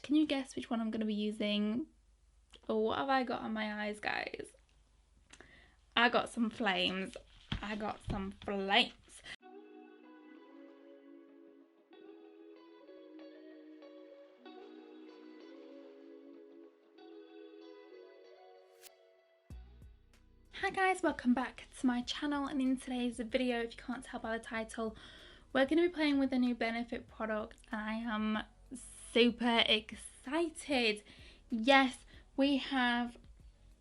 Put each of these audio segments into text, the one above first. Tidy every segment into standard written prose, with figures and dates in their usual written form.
Can you guess which one I'm going to be using? Oh, what have I got on my eyes, guys? I got some flames. I got some flames. Hi guys, welcome back to my channel, and in today's video, if you can't tell by the title, we're going to be playing with a new Benefit product and I am super excited. Yes, we have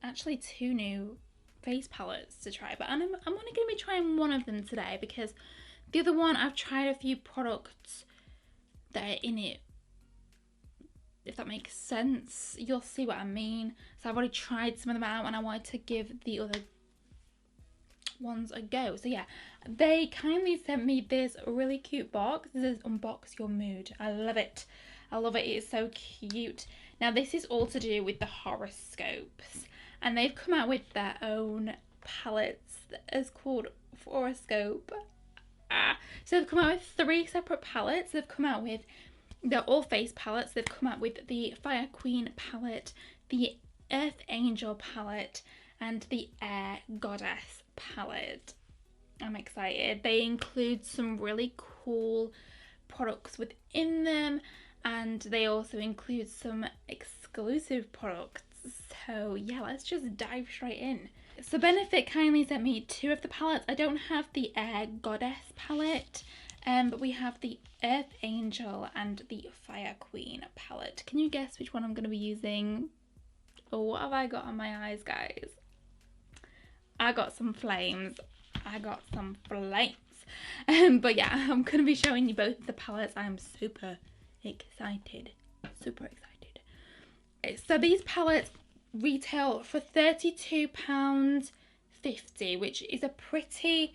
actually two new face palettes to try, but I'm only going to be trying one of them today because the other one, I've tried a few products that are in it. If that makes sense, you'll see what I mean. So I've already tried some of them out and I wanted to give the other ones a go. So yeah, they kindly sent me this really cute box. This is Unbox Your Mood. I love it. I love it. It is so cute. Now this is all to do with the horoscopes, and they've come out with their own palettes that is called Fouroscope. So they've come out with 3 separate palettes. They've come out with, they're all face palettes. They've come out with the Fire Queen palette, the Earth Angel palette, and the Air Goddess palette. I'm excited. They include some really cool products within them, and they also include some exclusive products. So yeah, let's just dive straight in. So Benefit kindly sent me 2 of the palettes. I don't have the Air Goddess palette, but we have the Earth Angel and the Fire Queen palette. Can you guess which one I'm going to be using? Oh, what have I got on my eyes, guys? I got some flames. I got some flames. But yeah, I'm going to be showing you both the palettes. I'm super excited. Super excited. So these palettes retail for £32.50, which is a pretty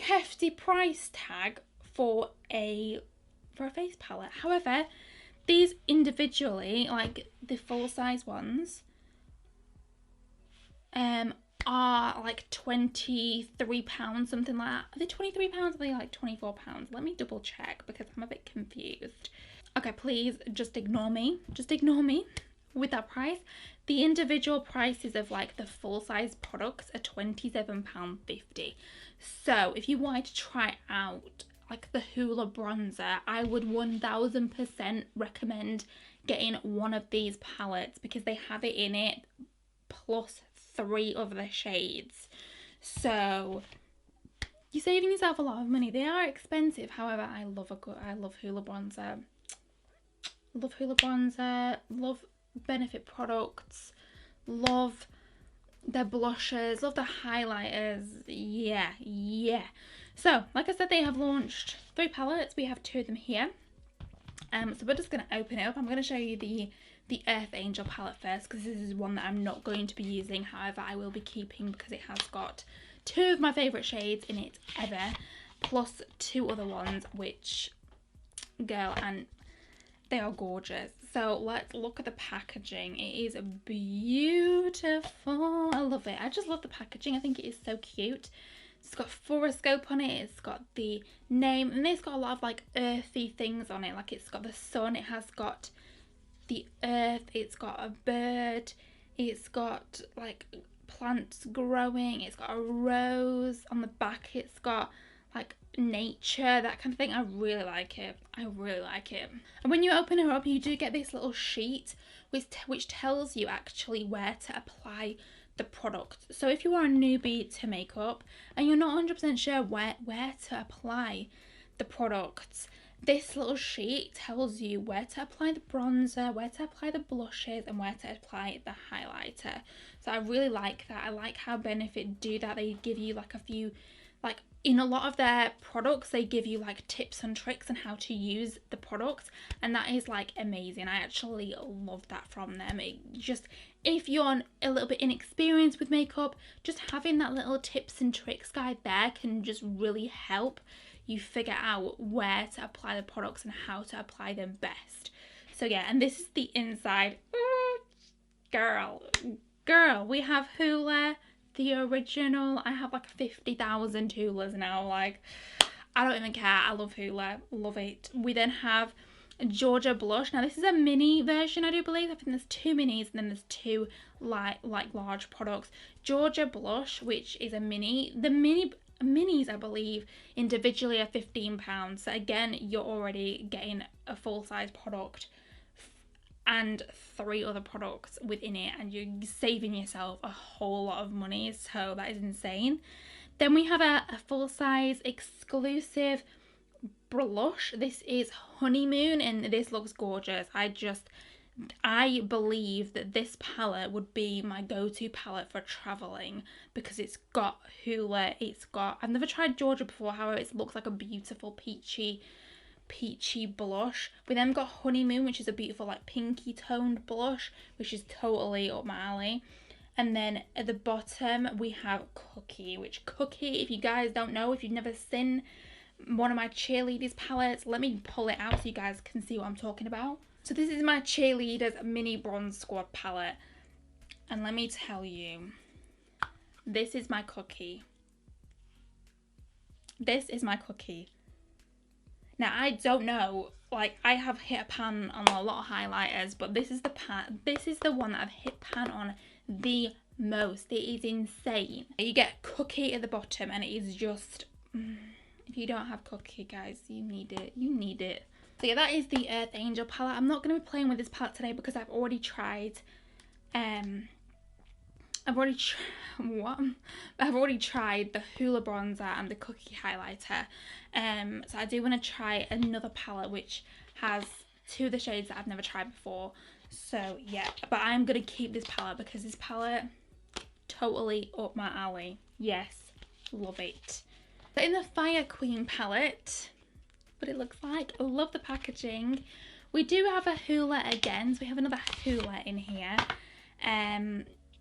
hefty price tag for a face palette. However, these individually, like the full size ones, are like £23, something like that. Are they £23? Are they like £24? Let me double check because I'm a bit confused. Okay, please just ignore me. Just ignore me with that price. The individual prices of like the full size products are £27.50. So if you wanted to try out like the Hoola bronzer, I would 1000% recommend getting one of these palettes because they have it in it plus 3 other shades. So you're saving yourself a lot of money. They are expensive, however, I love Hoola bronzer. Love Hoola bronzer, love Benefit products, love their blushes, love the highlighters. Yeah. So like I said, they have launched 3 palettes. We have 2 of them here. So we're just going to open it up. I'm going to show you the Earth Angel palette first because this is one that I'm not going to be using. However, I will be keeping because it has got 2 of my favourite shades in it ever, plus 2 other ones which, girl, and they are gorgeous. So let's look at the packaging. It is beautiful. I love it. I just love the packaging. I think it is so cute. It's got Fourscope on it. It's got the name, and it's got a lot of like earthy things on it. Like it's got the sun. It has got the earth. It's got a bird. It's got like plants growing. It's got a rose on the back. It's got like nature, that kind of thing. I really like it. I really like it. And when you open her up, you do get this little sheet which tells you actually where to apply the product. So if you are a newbie to makeup and you're not 100% sure where to apply the products, this little sheet tells you where to apply the bronzer, where to apply the blushes, and where to apply the highlighter. So I really like that. I like how Benefit do that. They give you like a few, like in a lot of their products, they give you like tips and tricks on how to use the products, and that is like amazing. I actually love that from them. It just, if you're a little bit inexperienced with makeup, just having that little tips and tricks guide there can just really help you figure out where to apply the products and how to apply them best. So yeah, and this is the inside. Ooh, girl, we have Hoola, the original. I have like 50,000 Hoolas now. Like, I don't even care. I love Hoola, love it. We then have Georgia blush. Now this is a mini version, I do believe. I think there's 2 minis and then there's 2 like large products. Georgia blush, which is a mini. The minis, I believe, individually are £15. So again, you're already getting a full size product and 3 other products within it, and you're saving yourself a whole lot of money. So that is insane. Then we have a full size exclusive blush. This is Honeymoon, and this looks gorgeous. I believe that this palette would be my go-to palette for traveling because it's got Hoola, I've never tried Georgia before, however it looks like a beautiful peachy blush. We then got Honeymoon, which is a beautiful like pinky toned blush, which is totally up my alley. And then at the bottom we have Cookie, which Cookie, if you guys don't know, if you've never seen one of my cheerleaders palettes, let me pull it out so you guys can see what I'm talking about. So this is my cheerleaders mini bronze squad palette, and let me tell you, this is my Cookie. This is my Cookie. Now I don't know, like I have hit a pan on a lot of highlighters, but this is the one that I've hit pan on the most. It is insane. You get Cookie at the bottom, and it is just, if you don't have Cookie, guys, you need it. You need it. So yeah, that is the Earth Angel palette. I'm not going to be playing with this palette today because I've already tried the Hoola bronzer and the Cookie highlighter. So I do want to try another palette which has 2 of the shades that I've never tried before. So yeah, but I'm going to keep this palette because this palette totally up my alley. Yes, love it. So in the Fire Queen palette, what it looks like, I love the packaging. We do have a Hoola again, so we have another Hoola in here.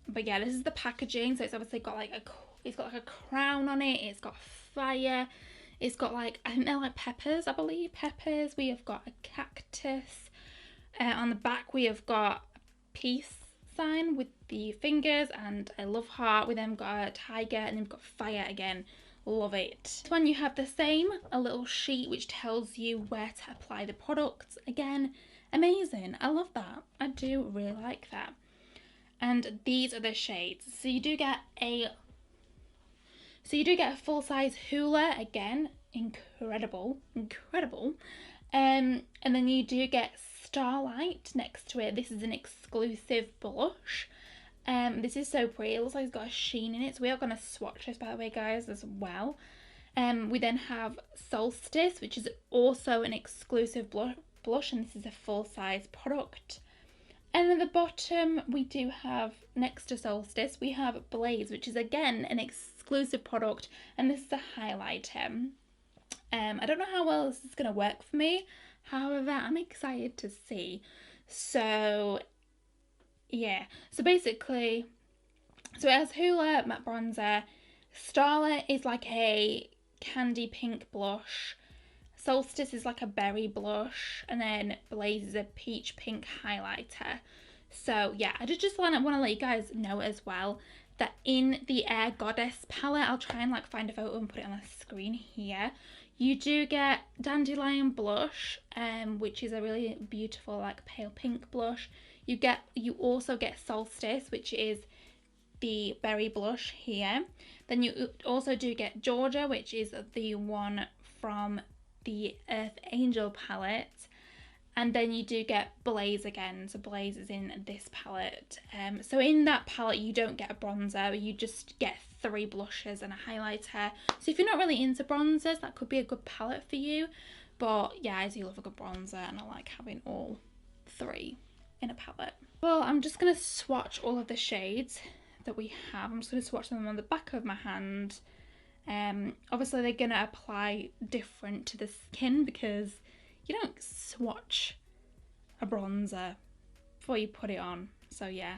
But yeah, this is the packaging. So it's obviously got like a crown on it. It's got fire. It's got like, I think they're like peppers, I believe, peppers. We have got a cactus. On the back we have got a peace sign with the fingers and a love heart. We then got a tiger, and then we've got fire again. Love it. This one you have the same, a little sheet which tells you where to apply the products. Again, amazing. I love that. I do really like that. And these are the shades. So you do get a full size Hoola again. Incredible. And then you do get Starlight next to it. This is an exclusive blush. This is so pretty. It looks like it's got a sheen in it. So we are going to swatch this, by the way, guys, as well. We then have Soulstice, which is also an exclusive blush, and this is a full-size product. And at the bottom, we do have, next to Soulstice, we have Blaze, which is, again, an exclusive product, and this is a highlighter. I don't know how well this is going to work for me. However, I'm excited to see. So yeah, so basically, so it has Hoola matte bronzer, Starlight is like a candy pink blush, Soulstice is like a berry blush, and then Blaze is a peach pink highlighter. So yeah, I just want to let you guys know as well that in the Air Goddess palette, I'll try and like find a photo and put it on the screen here. You do get Dandelion blush, which is a really beautiful like pale pink blush. You also get Soulstice, which is the berry blush here. Then you also do get Georgia, which is the one from the Earth Angel palette. And then you do get Blaze again. So Blaze is in this palette. So in that palette, you don't get a bronzer. You just get 3 blushes and a highlighter. So if you're not really into bronzers, that could be a good palette for you. But yeah, I do love a good bronzer, and I like having all 3 in a palette. Well, I'm just going to swatch all of the shades that we have. I'm just going to swatch them on the back of my hand. Obviously, they're going to apply different to the skin because you don't swatch a bronzer before you put it on. So yeah,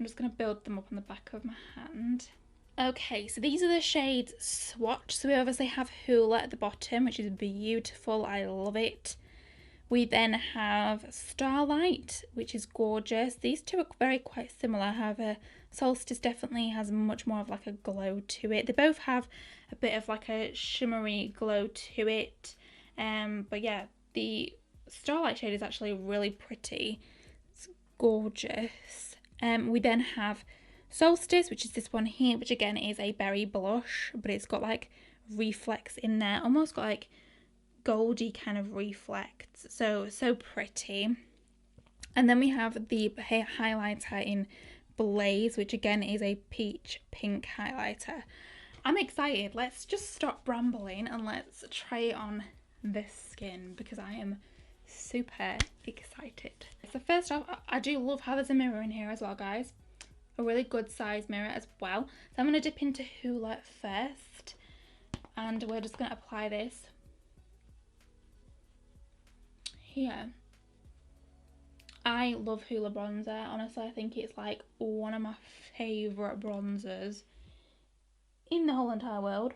I'm just going to build them up on the back of my hand. Okay, so these are the shades swatched. So we obviously have Hoola at the bottom, which is beautiful. I love it. We then have Starlight, which is gorgeous. These two are quite similar. However, Soulstice definitely has much more of like a glow to it. They both have a bit of like a shimmery glow to it. But yeah, the Starlight shade is actually really pretty. It's gorgeous. We then have Soulstice, which is this one here, which again is a berry blush, but it's got like reflex in there, almost got like goldy kind of reflex, so pretty. And then we have the highlighter in Blaze, which again is a peach pink highlighter. I'm excited. Let's just stop rambling and let's try it on this skin because I am super excited. So first off, I do love how there's a mirror in here as well, guys. A really good size mirror as well. So I'm going to dip into Hoola first, and we're just going to apply this here. I love Hoola bronzer. Honestly, I think it's like one of my favourite bronzers in the whole entire world.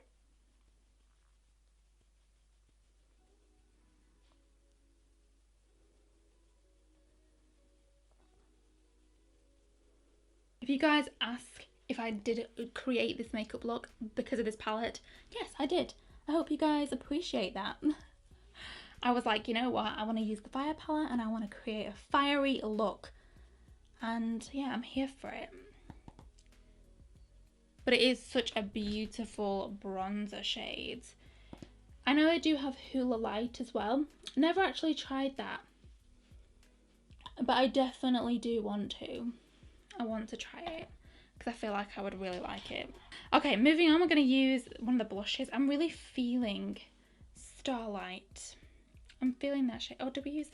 If you guys ask if I did create this makeup look because of this palette, yes, I did. I hope you guys appreciate that. I was like, you know what, I want to use the fire palette and I want to create a fiery look. And yeah, I'm here for it. But it is such a beautiful bronzer shade. I know they do have Hoola Light as well. Never actually tried that. But I definitely do want to. I want to try it because I feel like I would really like it. Okay, moving on, we're going to use one of the blushes. I'm really feeling Starlight. I'm feeling that shade. Oh, do we use...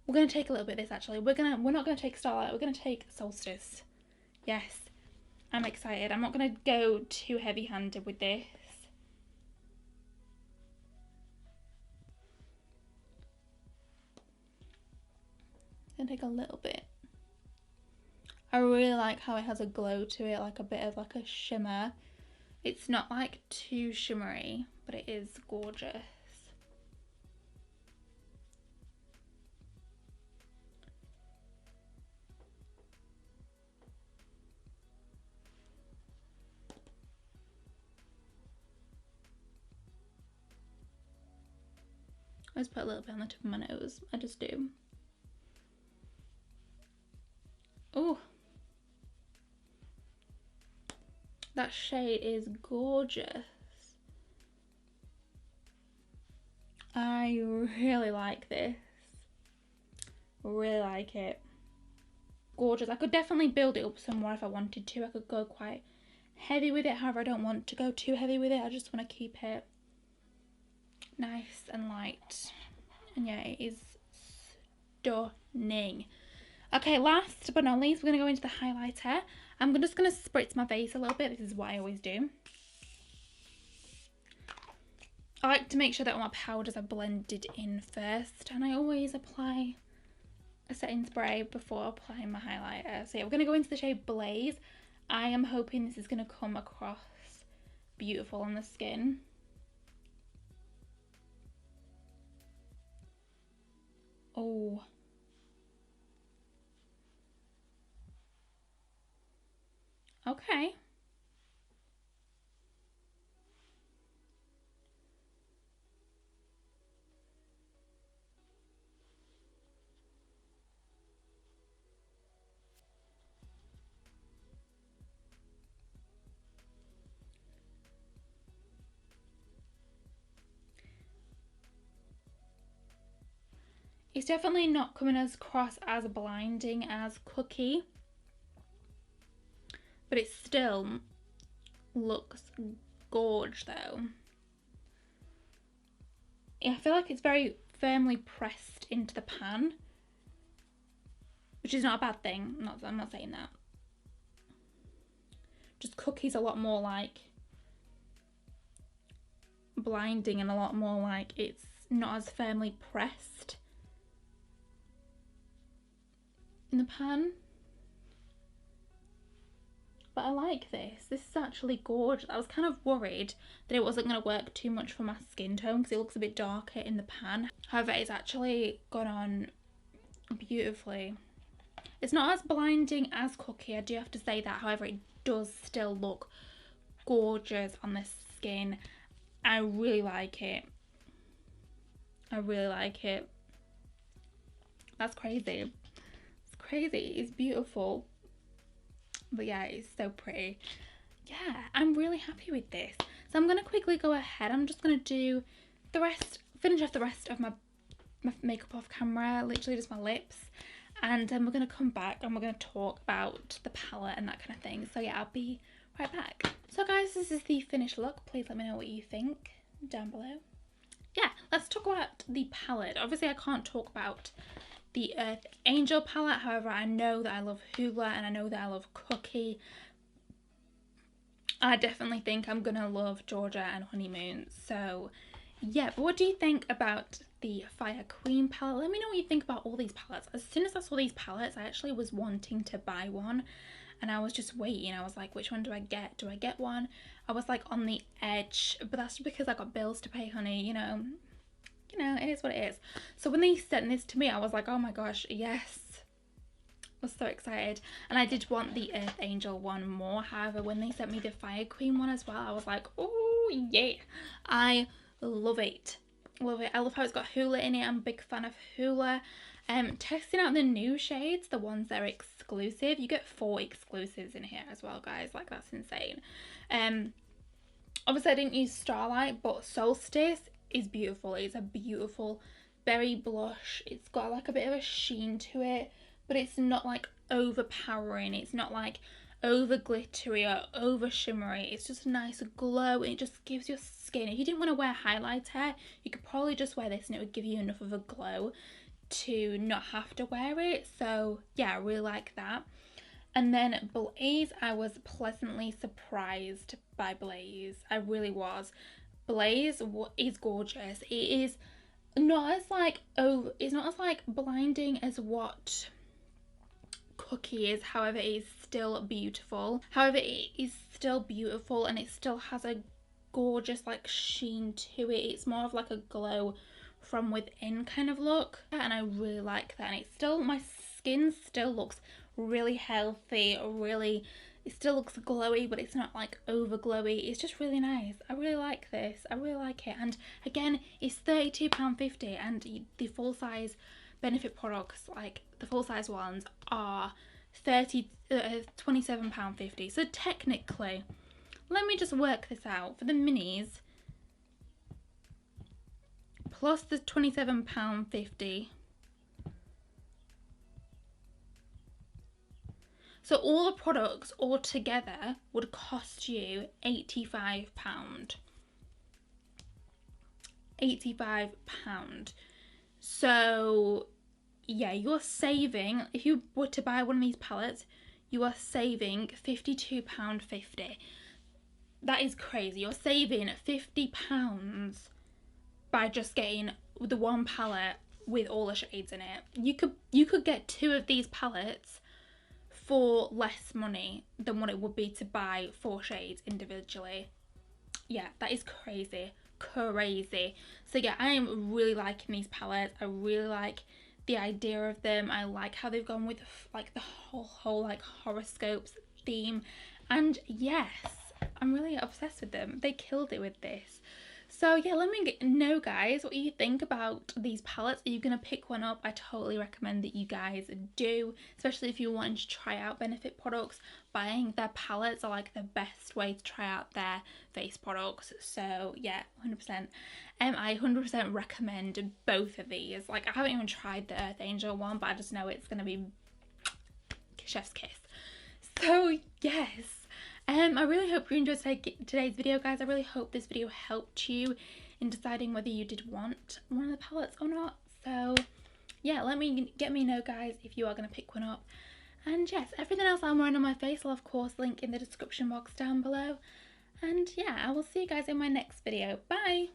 We're going to take a little bit of this actually. We're not going to take Starlight. We're going to take Soulstice. Yes. I'm excited. I'm not going to go too heavy-handed with this. I'm going to take a little bit. I really like how it has a glow to it, like a bit of like a shimmer. It's not like too shimmery, but it is gorgeous. I just put a little bit on the tip of my nose. I just do. Oh, that shade is gorgeous. I really like this. Really like it. Gorgeous. I could definitely build it up some more if I wanted to. I could go quite heavy with it. However, I don't want to go too heavy with it. I just want to keep it nice and light. And yeah, it is stunning. Okay, last but not least, we're going to go into the highlighter. I'm just going to spritz my face a little bit. This is what I always do. I like to make sure that all my powders are blended in first. And I always apply a setting spray before applying my highlighter. So yeah, we're going to go into the shade Blaze. I am hoping this is going to come across beautiful on the skin. Oh. Okay. It's definitely not coming as across as blinding as Cookie, but it still looks gorge though. I feel like it's very firmly pressed into the pan, which is not a bad thing. I'm not saying that. Just Cookie's a lot more like blinding and a lot more like it's not as firmly pressed in the pan. But I like this. This is actually gorgeous. I was kind of worried that it wasn't going to work too much for my skin tone because it looks a bit darker in the pan. However, it's actually gone on beautifully. It's not as blinding as Cookie, I do have to say that. However, it does still look gorgeous on this skin. I really like it. I really like it. That's crazy. It's crazy. It's beautiful. But yeah, it's so pretty. Yeah, I'm really happy with this. So I'm going to quickly go ahead. I'm just going to do the rest, finish off the rest of my makeup off camera, literally just my lips. And then we're going to come back and we're going to talk about the palette and that kind of thing. So yeah, I'll be right back. So guys, this is the finished look. Please let me know what you think down below. Yeah, let's talk about the palette. Obviously I can't talk about the Earth Angel palette. However, I know that I love Hoola and I know that I love Cookie. I definitely think I'm gonna love Georgia and Honeymoon. So yeah, but what do you think about the Fire Queen palette? Let me know what you think about all these palettes. As soon as I saw these palettes, I actually was wanting to buy one and I was just waiting. I was like, which one do I get? Do I get one? I was like on the edge, but that's because I got bills to pay, honey, you know, it is what it is. So when they sent this to me, I was like, oh my gosh, yes. I was so excited. And I did want the Earth Angel one more. However, when they sent me the Fire Queen one as well, I was like, oh yeah. I love it. Love it. I love how it's got Hoola in it. I'm a big fan of Hoola. Testing out the new shades, the ones that are exclusive. You get 4 exclusives in here as well, guys. Like, that's insane. Obviously I didn't use Starlight, but Soulstice is beautiful. It's a beautiful berry blush. It's got like a bit of a sheen to it, but it's not like overpowering. It's not like over glittery or over shimmery. It's just a nice glow and it just gives your skin. If you didn't want to wear highlighter, you could probably just wear this and it would give you enough of a glow to not have to wear it. So yeah, I really like that. And then Blaze, I was pleasantly surprised by Blaze. I really was. Blaze is gorgeous. It is not as like, oh, it's not as like blinding as what Cookie is. However, it is still beautiful. However, it is still beautiful and it still has a gorgeous like sheen to it. It's more of like a glow from within kind of look, and I really like that. And it's still, my skin still looks really healthy, it still looks glowy, but it's not like over glowy. It's just really nice. I really like this. I really like it. And again, it's £32.50 and the full size Benefit products, like the full size ones, are £27.50. So technically, let me just work this out. For the minis, plus the £27.50. So all the products all together would cost you £85. £85. So yeah, you're saving, if you were to buy one of these palettes, you are saving £52.50. That is crazy. You're saving £50 by just getting the one palette with all the shades in it. You could get 2 of these palettes for less money than what it would be to buy 4 shades individually. Yeah, that is crazy. So yeah, I am really liking these palettes. I really like the idea of them. I like how they've gone with like the whole like horoscopes theme, and yes, I'm really obsessed with them. They killed it with this. So yeah, let me know, guys, what you think about these palettes. Are you gonna pick one up? I totally recommend that you guys do, especially if you want to try out Benefit products. Buying their palettes are like the best way to try out their face products. So yeah, 100%. I 100% recommend both of these. Like, I haven't even tried the Earth Angel one, but I just know it's gonna be chef's kiss. So yes. I really hope you enjoyed today's video, guys. I really hope this video helped you in deciding whether you did want one of the palettes or not. So yeah, get me know, guys, if you are going to pick one up. And yes, everything else I'm wearing on my face I'll of course link in the description box down below. And yeah, I will see you guys in my next video. Bye!